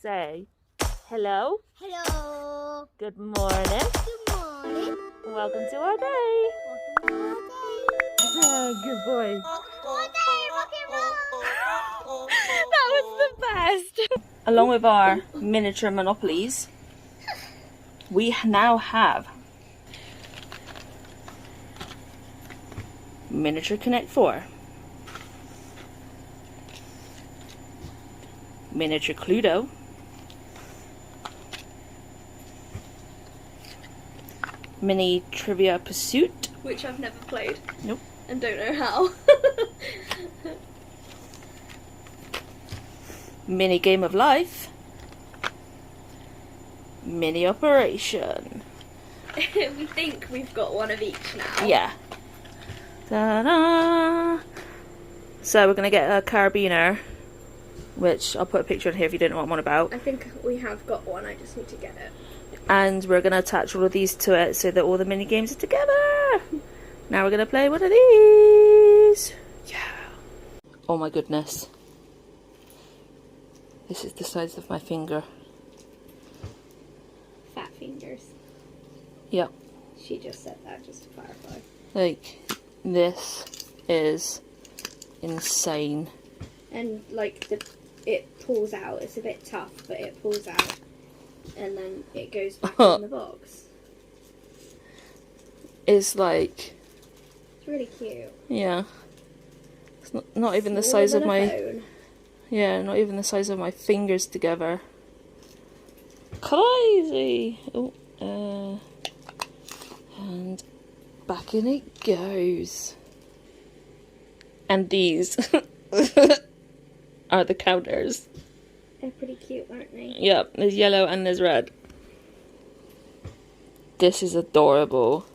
Say hello. Hello. Good morning. Good morning. Welcome to our day. Welcome to our day. Oh, good boy. Our day, rock and roll. That was the best. Along with our miniature monopolies, we now have miniature Connect 4, miniature Cluedo, mini Trivia Pursuit, which I've never played. Nope. And don't know how. mini Game of Life, mini Operation. We think we've got one of each now. Yeah. Ta-da! So we're going to get a carabiner, which I'll put a picture in here if you don't know what I'm on about. I think we have got one, I just need to get it. And we're going to attach all of these to it so that all the mini games are together. Now we're going to play one of these. Yeah. Oh my goodness. This is the size of my finger. Fat fingers. Yep. She just said that, just to clarify. Like, this is insane. And like it pulls out. It's a bit tough, but it pulls out. And then it goes back in the box. It's like... It's really cute. Yeah. It's not even the size of my... phone. Yeah, not even the size of my fingers together. Crazy! Oh, and back in it goes. And these are the counters. They're pretty cute, aren't they? Yep, there's yellow and there's red. This is adorable.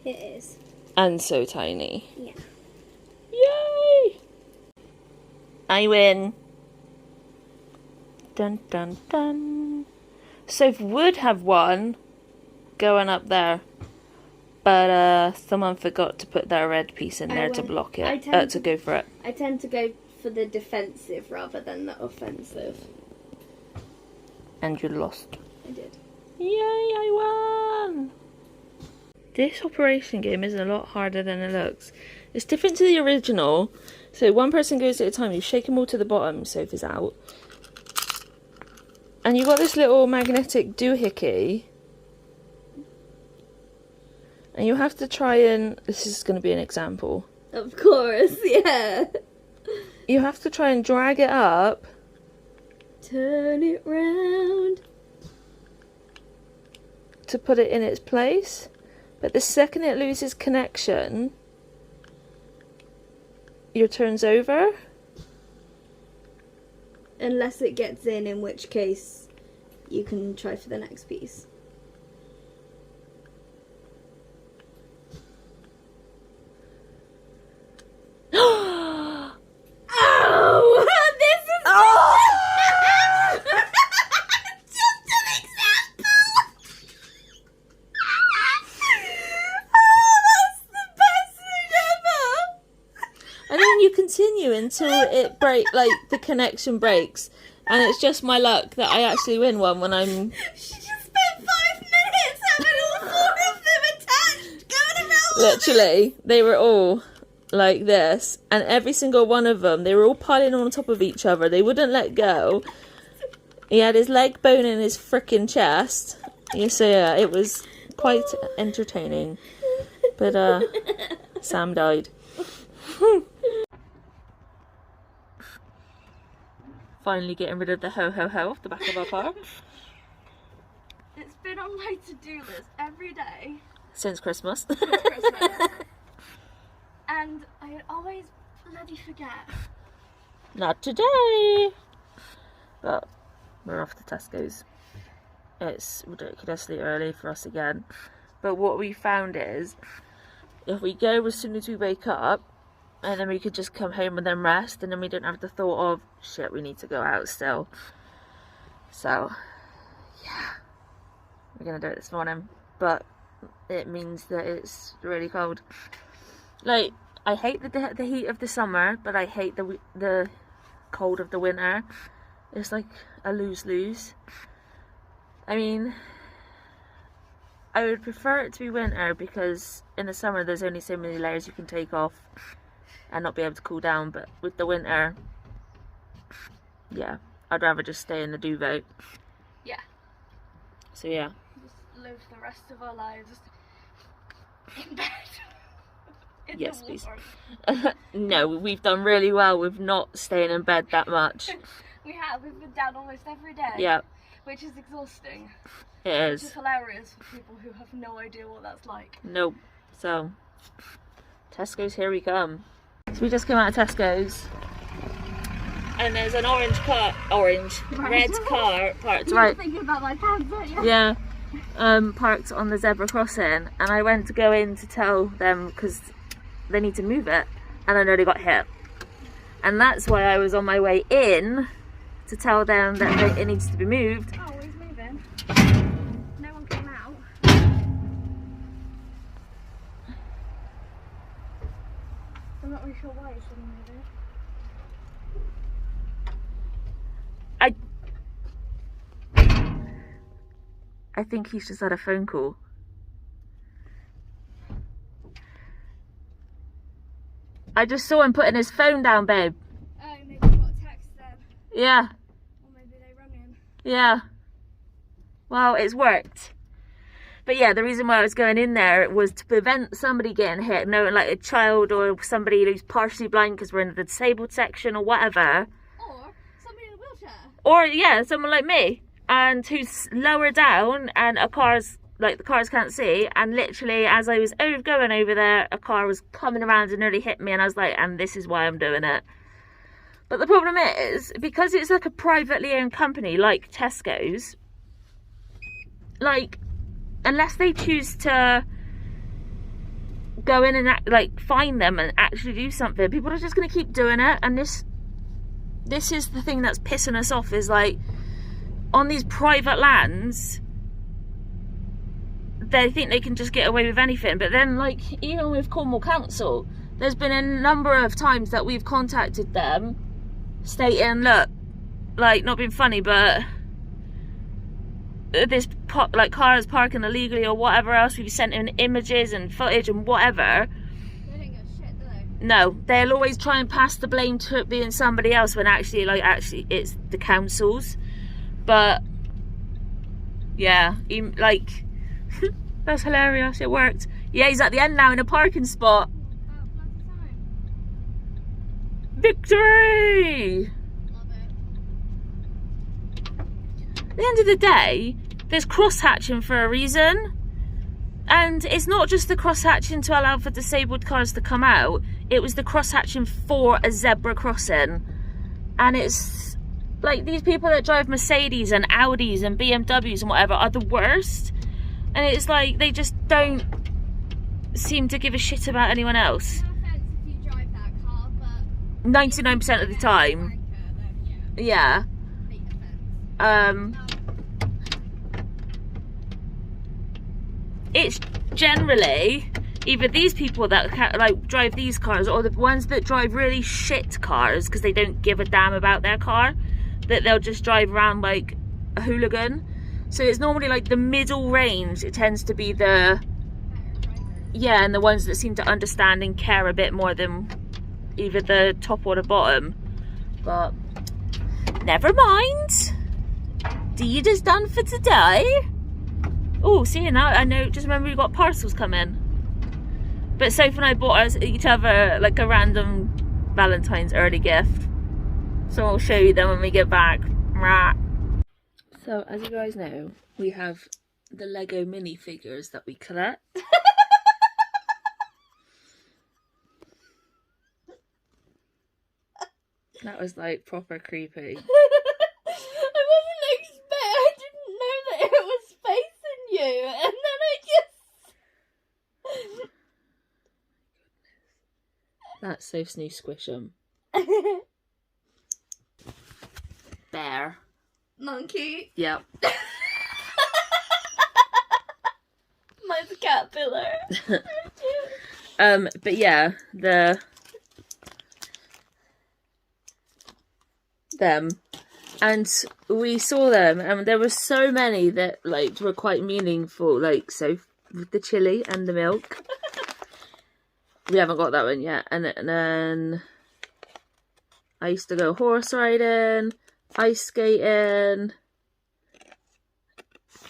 It is. And so tiny. Yeah. Yay! I win. Dun dun dun. Soph would have won going up there, but someone forgot to put their red piece in there to block it, to go for it. I tend to go for the defensive rather than the offensive. And you lost. I did. Yay, I won! This operation game is a lot harder than it looks. It's different to the original. So one person goes at a time, you shake them all to the bottom, Soph is out. And you've got this little magnetic doohickey. And you have to try and... This is going to be an example. Of course, yeah. You have to try and drag it up. Turn it round. To put it in its place. But the second it loses connection, your turn's over. Unless it gets in which case you can try for the next piece. Oh! This is just an example! Oh, that's the best thing ever! And then you continue until it the connection breaks. And it's just my luck that I actually win one when I'm... She just spent 5 minutes having all 4 of them attached, going around. Literally, they were all like this. And every single one of them, they were all piling on top of each other. They wouldn't let go. He had his leg bone in his frickin' chest. Yeah, so yeah, it was quite entertaining. But, Sam died. Finally getting rid of the ho-ho-ho off the back of our car. It's been on my to-do list every day Since Christmas. since Christmas. And I always bloody forget. Not today! But we're off to Tesco's. It's ridiculously early for us again. But what we found is, if we go as soon as we wake up, and then we could just come home and then rest, and then we don't have the thought of, shit, we need to go out still. So, yeah. We're going to do it this morning. But it means that it's really cold. Like, I hate the heat of the summer, but I hate the cold of the winter. it's like a lose-lose. I mean, I would prefer it to be winter because in the summer there's only so many layers you can take off and not be able to cool down, but with the winter, yeah, I'd rather just stay in the duvet. Yeah. So yeah. Just live the rest of our lives in bed. In Yes, the please. warm. No, we've done really well with not staying in bed that much. We have. We've been down almost every day. Yeah, Which is exhausting. it Which is is. hilarious for people who have no idea what that's like. Nope. So, Tesco's, here we come. So we just came out of Tesco's. And there's an red car parked right. Thinking about my pants, aren't you? Yeah, parked on the zebra crossing, and I went to go in to tell them because they need to move it, and I nearly got hit. And that's why I was on my way in to tell them that it needs to be moved. Oh, he's moving. No one came out. I'm not really sure why he's suddenly moving. I think he's just had a phone call. I just saw him putting his phone down, babe. Oh, maybe he got a text then. Yeah, Or maybe they rung him. yeah. Well, it's worked. But yeah, the reason why I was going in there was to prevent somebody getting hit. No, like a child or somebody who's partially blind because we're in the disabled section or whatever. Or somebody in a wheelchair. Or, yeah, someone like me. And who's lower down and the cars can't see, and literally as I was going over there, a car was coming around and nearly hit me, and I was like, and this is why I'm doing it. But the problem is, because it's like a privately owned company like Tesco's, like, unless they choose to go in and find them and actually do something, people are just going to keep doing it. And this is the thing that's pissing us off, is like, on these private lands, they think they can just get away with anything. But then, like, even with Cornwall Council, there's been a number of times that we've contacted them stating, look, like, not being funny, but this car is parking illegally or whatever else. We've sent in images and footage and whatever. They don't give a shit, do they? No, they'll always try and pass the blame to it being somebody else when actually it's the council's. But yeah, that's hilarious. It worked. Yeah, he's at the end now in a parking spot. About bloody time. Victory! Love it. At the end of the day, there's cross-hatching for a reason. And it's not just the cross-hatching to allow for disabled cars to come out. It was the cross-hatching for a zebra crossing. And it's like, these people that drive Mercedes and Audis and BMWs and whatever are the worst. And it's like, they just don't seem to give a shit about anyone else. No offense if you drive that car, but 99% of the time. Wanker, then Yeah. big offense. It's generally either these people that drive these cars or the ones that drive really shit cars because they don't give a damn about their car, that they'll just drive around like a hooligan. So it's normally like the middle range, it tends to be the, yeah, and the ones that seem to understand and care a bit more than either the top or the bottom. But never mind, deed is done for today. Oh, see, now I know, just remember we got parcels coming. But Sophie and I bought each other like a random Valentine's early gift. So I'll show you them when we get back. So as you guys know, we have the Lego minifigures that we collect. That was like proper creepy. I didn't know that it was facing you, and then That's so snoo squish'em. Bear. Monkey. Yep. Mine's a caterpillar. But yeah, them. And we saw them, and there were so many that like were quite meaningful. Like so, with the chili and the milk. We haven't got that one yet. And then I used to go horse riding, ice skating.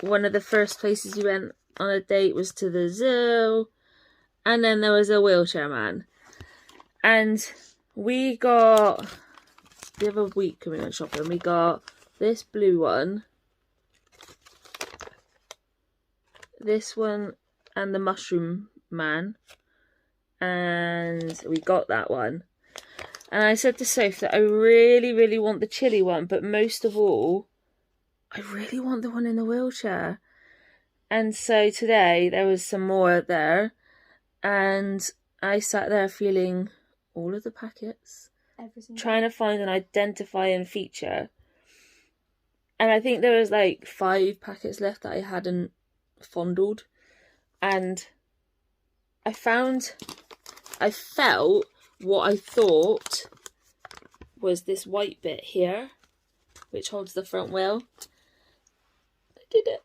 One of the first places you went on a date was to the zoo. And then there was a wheelchair man. And we got, the other week when we went shopping, we got this blue one, this one, and the mushroom man. And we got that one. And I said to Soph that I really, really want the chili one, but most of all, I really want the one in the wheelchair. And so today there was some more there, and I sat there feeling all of the packets, trying to find an identifying feature. And I think there was like 5 packets left that I hadn't fondled. And I felt what I thought was this white bit here, which holds the front wheel. I did it.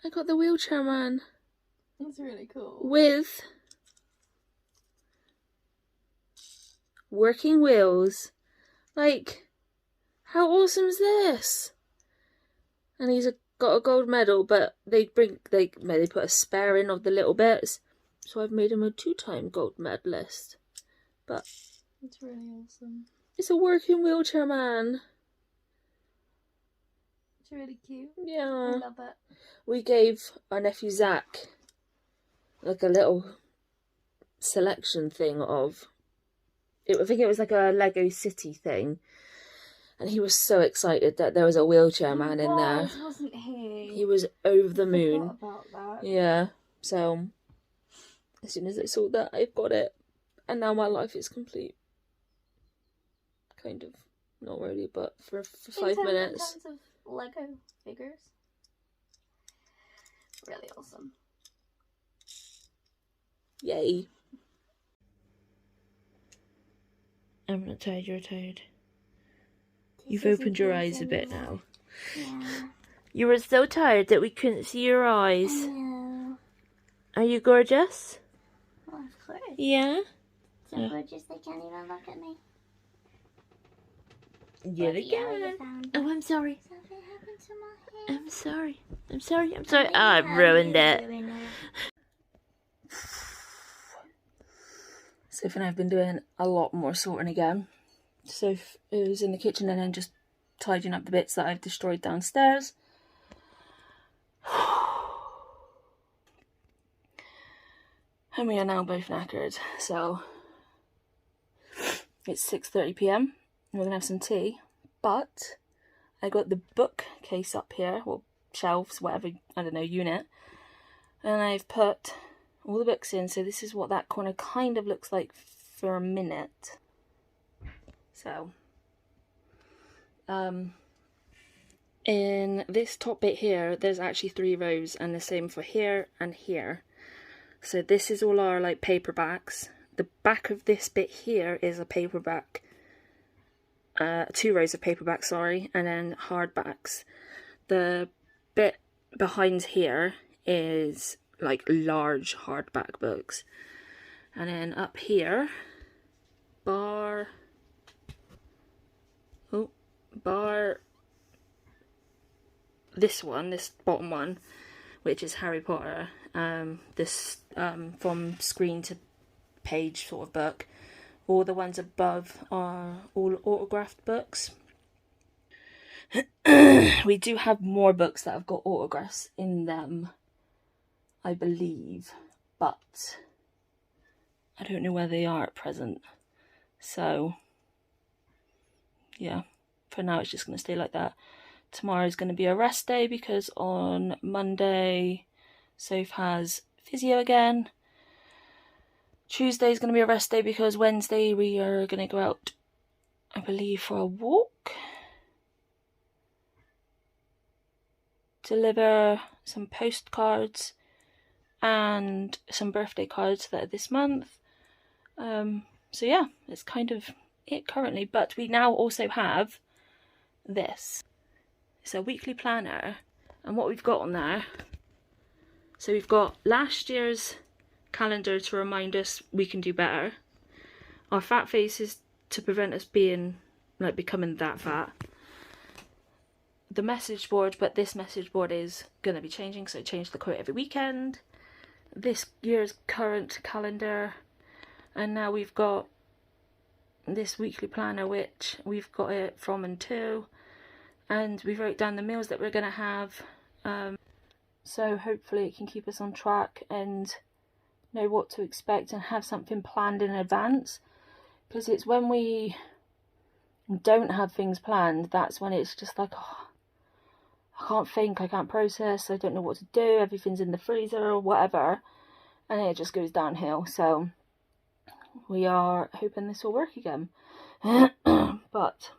I got the wheelchair man. That's really cool. With working wheels. Like, how awesome is this? And he's got a gold medal, but they put a spare in of the little bits. So I've made him a 2-time gold medalist. But that's really awesome. It's a working wheelchair man. It's really cute. Yeah. I love it. We gave our nephew Zach like a little selection thing of I think it was like a Lego City thing, and he was so excited that there was a wheelchair man in there. Wasn't he? He was over the moon. I forgot about that. Yeah. So as soon as I saw that, I've got it, and now my life is complete. Kind of, not really, but for 5 minutes. In terms of Lego figures, really awesome. Yay. I'm not tired, you're tired. You've opened your eyes a bit now. Yeah. You were so tired that we couldn't see your eyes. No. Are you gorgeous? Well, of course. Yeah? So gorgeous they can't even look at me. Yet What again. you found? Oh, I'm sorry. Something happened to my hair. I'm sorry. I'm sorry. I'm sorry. Oh, I ruined it. Soph and I have been doing a lot more sorting again. Soph is in the kitchen and then just tidying up the bits that I've destroyed downstairs. And we are now both knackered, so it's 6:30 PM. We're going to have some tea, but I got the bookcase up here, well, shelves, whatever, I don't know, unit, and I've put all the books in, so this is what that corner kind of looks like for a minute. So, in this top bit here, there's actually 3 rows, and the same for here and here. So this is all our like paperbacks. The back of this bit here is a paperback, 2 rows of paperbacks, sorry, and then hardbacks. The bit behind here is like large hardback books, and then up here, bar this one, this bottom one, which is Harry Potter, this from screen to page sort of book. All the ones above are all autographed books. We do have more books that have got autographs in them, I believe, but I don't know where they are at present. So, yeah, for now it's just going to stay like that. Tomorrow's going to be a rest day because on Monday, Soph has physio again. Tuesday's going to be a rest day because Wednesday we are going to go out, I believe, for a walk. Deliver some postcards and some birthday cards that are this month. So yeah, it's kind of it currently, but we now also have this. It's a weekly planner, and what we've got on there, so we've got last year's calendar to remind us we can do better, our fat faces to prevent us being, like, becoming that fat, the message board, but this message board is going to be changing, so I change the quote every weekend, this year's current calendar, and now we've got this weekly planner, which we've got it from and to, and we wrote down the meals that we're going to have, so hopefully it can keep us on track and know what to expect and have something planned in advance, because it's when we don't have things planned, that's when it's just like, oh, I can't think, I can't process, I don't know what to do, everything's in the freezer or whatever, and it just goes downhill. So we are hoping this will work again. But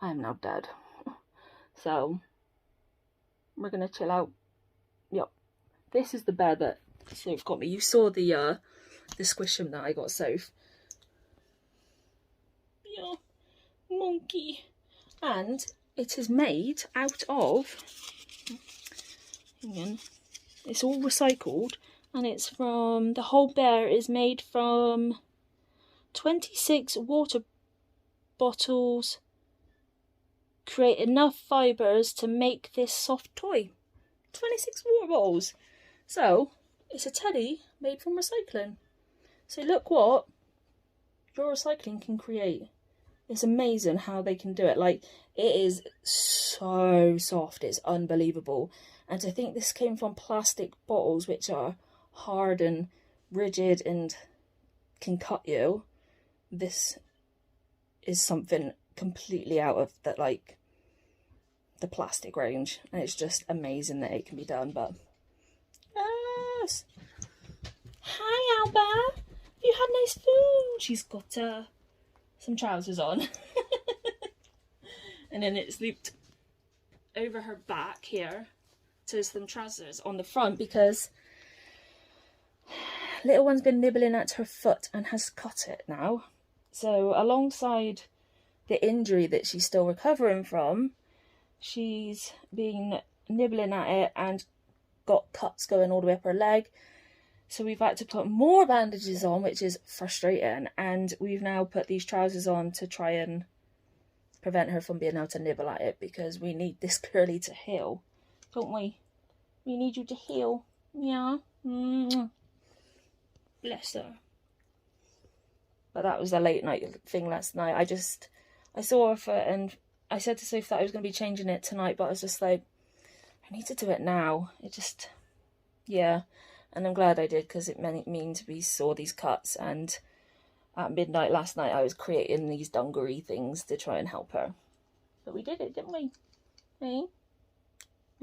I am now dead. So we're gonna chill out. Yep. This is the bear that Soph got me. You saw the squishum that I got Soph. Yeah, monkey. And it is made out of, hang on, it's all recycled, and it's from, the whole bear is made from 26 water bottles, create enough fibres to make this soft toy. 26 water bottles. So it's a teddy made from recycling. So look what your recycling can create. It's amazing how they can do it. Like, it is so soft, it's unbelievable. And to think this came from plastic bottles, which are hard and rigid and can cut you, this is something completely out of that, like, the plastic range, and it's just amazing that it can be done. But yes, hi Alba, you had nice food. She's got some trousers on and then it's looped over her back here, so there's some trousers on the front because little one's been nibbling at her foot and has cut it now. So alongside the injury that she's still recovering from, she's been nibbling at it and got cuts going all the way up her leg. So we've had to put more bandages on, which is frustrating. And we've now put these trousers on to try and prevent her from being able to nibble at it, because we need this girlie to heal, don't we? We need you to heal. Yeah. Bless her. But that was a late night thing last night. I saw her foot and I said to Sophie that I was going to be changing it tonight, but I was just like, I need to do it now. It just, yeah. And I'm glad I did, because it means we saw these cuts, and at midnight last night I was creating these dungaree things to try and help her. But we did it, didn't we? Hey?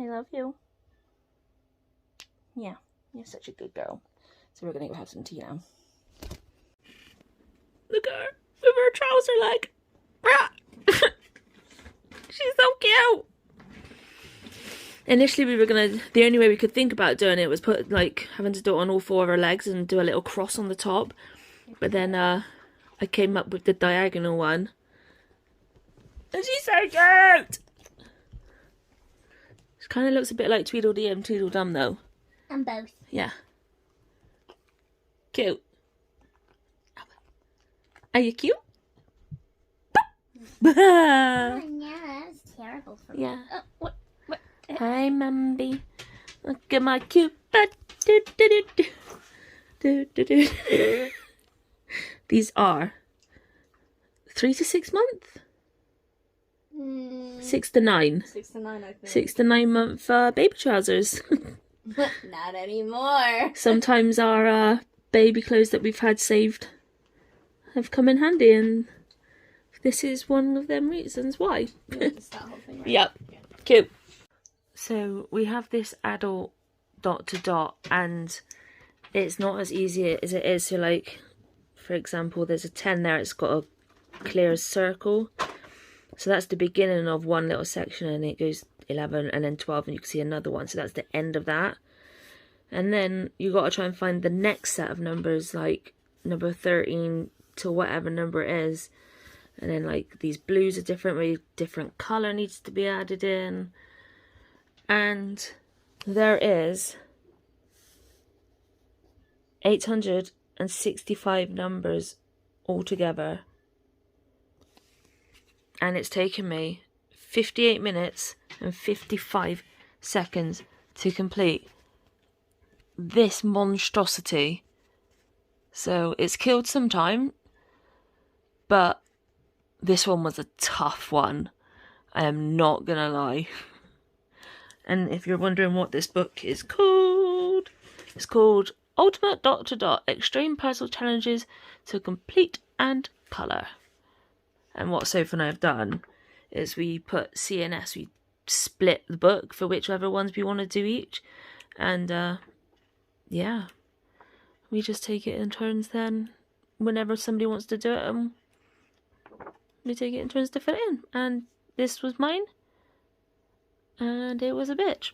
I love you. Yeah, you're such a good girl. So we're going to go have some tea now. Look at her with her trouser leg. She's so cute. Initially we were the only way we could think about doing it was having to do it on all four of her legs and do a little cross on the top. But then I came up with the diagonal one. And she's so cute! She kind of looks a bit like Tweedledee and Tweedledum though. And both. Yeah. Cute. Are you cute? Oh, yeah, that's terrible for me. Yeah. What? Hi, Mumby. Look at my cute butt. Do, do, do, do. Do, do, do. These are 3 to 6 months? 6 to 9. 6 to 9, I think. 6 to 9 month baby trousers. Not anymore. Sometimes our baby clothes that we've had saved have come in handy, and this is one of them reasons why. That whole thing, right? Yep. Yeah. Cute. So we have this adult dot to dot, and it's not as easy as it is. So, like, for example, there's a 10 there, it's got a clear circle. So that's the beginning of one little section, and it goes 11 and then 12, and you can see another one. So that's the end of that. And then you got to try and find the next set of numbers, like number 13 to whatever number it is. And then like these blues are different, where different colour needs to be added in. And there is 865 numbers altogether. And it's taken me 58 minutes and 55 seconds to complete this monstrosity. So it's killed some time, but this one was a tough one. I am not gonna lie. And if you're wondering what this book is called, it's called Ultimate Dot Extreme Puzzle Challenges to Complete and Colour. And what Sophie and I have done is we put CNS, we split the book for whichever ones we want to do each. And yeah, we just take it in turns then. Whenever somebody wants to do it, we take it in turns to fill it in. And this was mine. And it was a bitch.